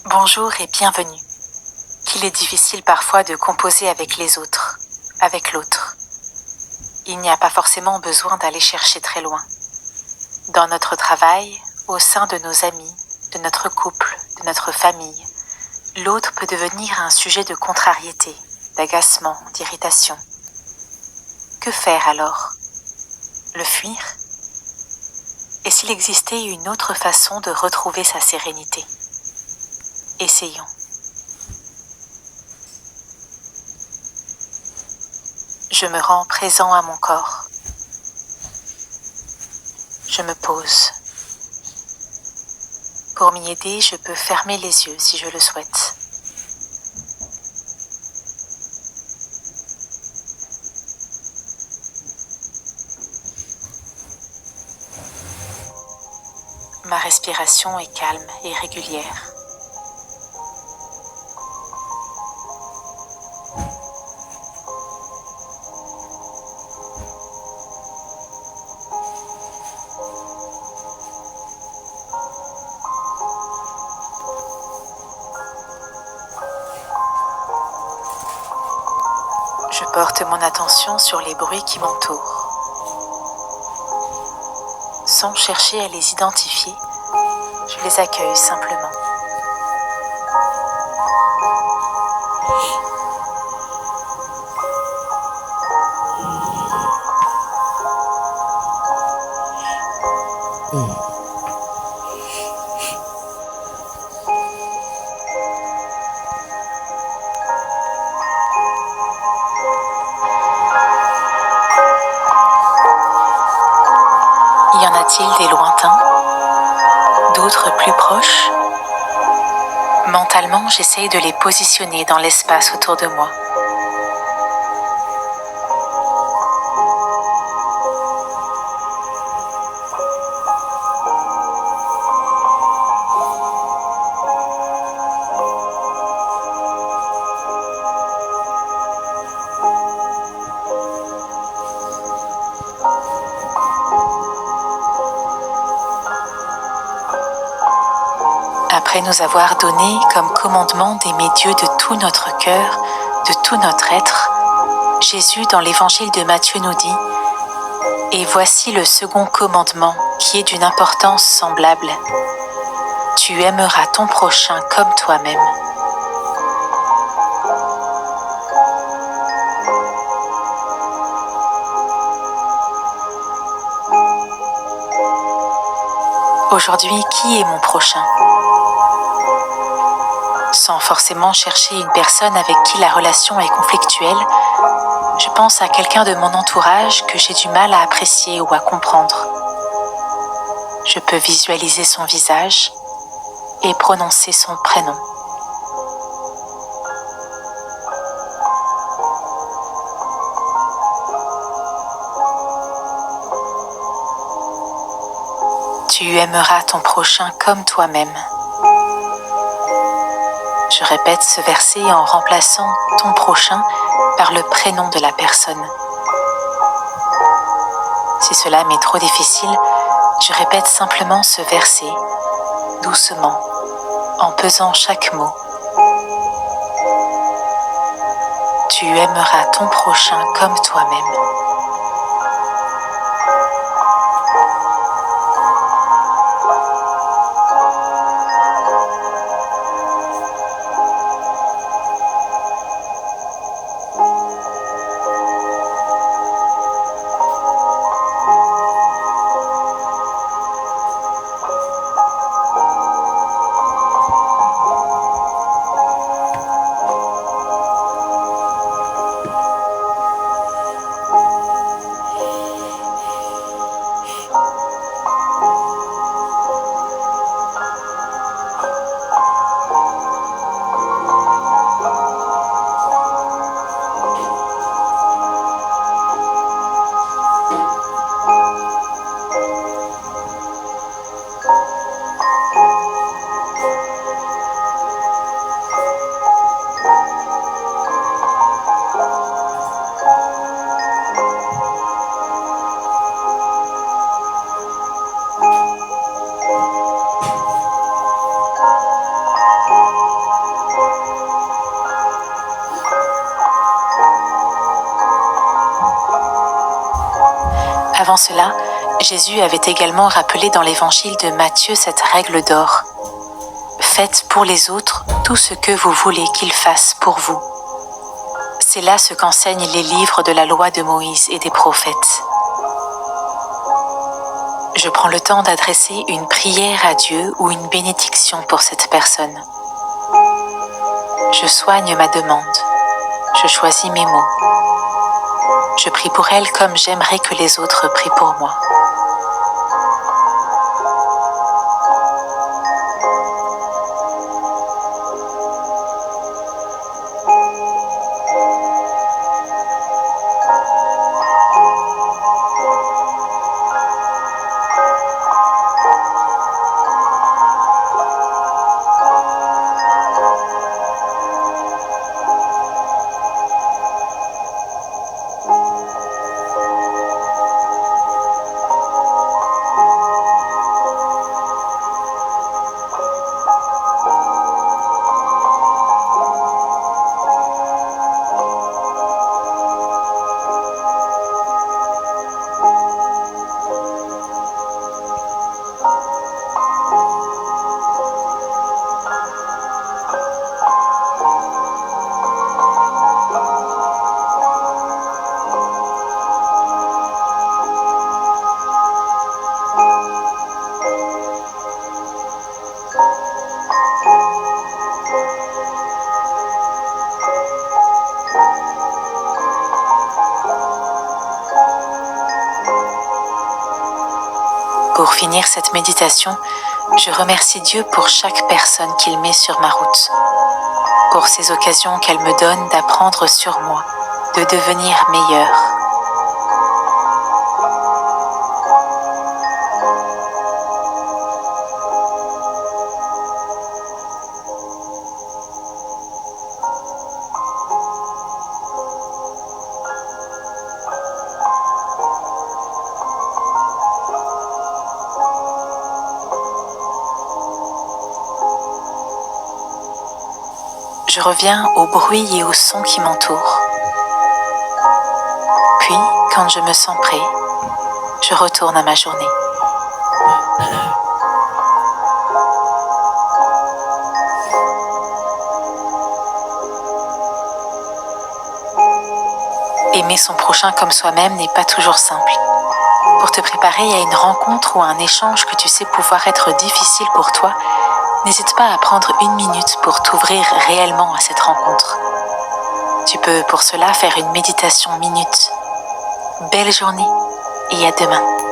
Bonjour et bienvenue. Qu'il est difficile parfois de composer avec les autres, avec l'autre. Il n'y a pas forcément besoin d'aller chercher très loin. Dans notre travail, au sein de nos amis, de notre couple, de notre famille, l'autre peut devenir un sujet de contrariété, d'agacement, d'irritation. Que faire alors? Le fuir? Et s'il existait une autre façon de retrouver sa sérénité? Essayons. Je me rends présent à mon corps. Je me pose. Pour m'y aider, je peux fermer les yeux si je le souhaite. Ma respiration est calme et régulière. Je porte mon attention sur les bruits qui m'entourent. Sans chercher à les identifier, je les accueille simplement. Y en a-t-il des lointains, d'autres plus proches? Mentalement, j'essaye de les positionner dans l'espace autour de moi. Après nous avoir donné comme commandement d'aimer Dieu de tout notre cœur, de tout notre être, Jésus dans l'évangile de Matthieu nous dit « Et voici le second commandement qui est d'une importance semblable. Tu aimeras ton prochain comme toi-même. » Aujourd'hui, qui est mon prochain? Sans forcément chercher une personne avec qui la relation est conflictuelle, je pense à quelqu'un de mon entourage que j'ai du mal à apprécier ou à comprendre. Je peux visualiser son visage et prononcer son prénom. Tu aimeras ton prochain comme toi-même. Je répète ce verset en remplaçant ton prochain par le prénom de la personne. Si cela m'est trop difficile, je répète simplement ce verset, doucement, en pesant chaque mot. Tu aimeras ton prochain comme toi-même. Avant cela, Jésus avait également rappelé dans l'évangile de Matthieu cette règle d'or. Faites pour les autres tout ce que vous voulez qu'ils fassent pour vous. C'est là ce qu'enseignent les livres de la loi de Moïse et des prophètes. Je prends le temps d'adresser une prière à Dieu ou une bénédiction pour cette personne. Je soigne ma demande. Je choisis mes mots. Je prie pour elle comme j'aimerais que les autres prient pour moi. Pour finir cette méditation, je remercie Dieu pour chaque personne qu'il met sur ma route, pour ces occasions qu'elle me donne d'apprendre sur moi, de devenir meilleure. Je reviens au bruit et au son qui m'entourent. Puis, quand je me sens prêt, je retourne à ma journée. Aimer son prochain comme soi-même n'est pas toujours simple. Pour te préparer à une rencontre ou à un échange que tu sais pouvoir être difficile pour toi, n'hésite pas à prendre 1 minute pour t'ouvrir réellement à cette rencontre. Tu peux pour cela faire une méditation minute. Belle journée et à demain.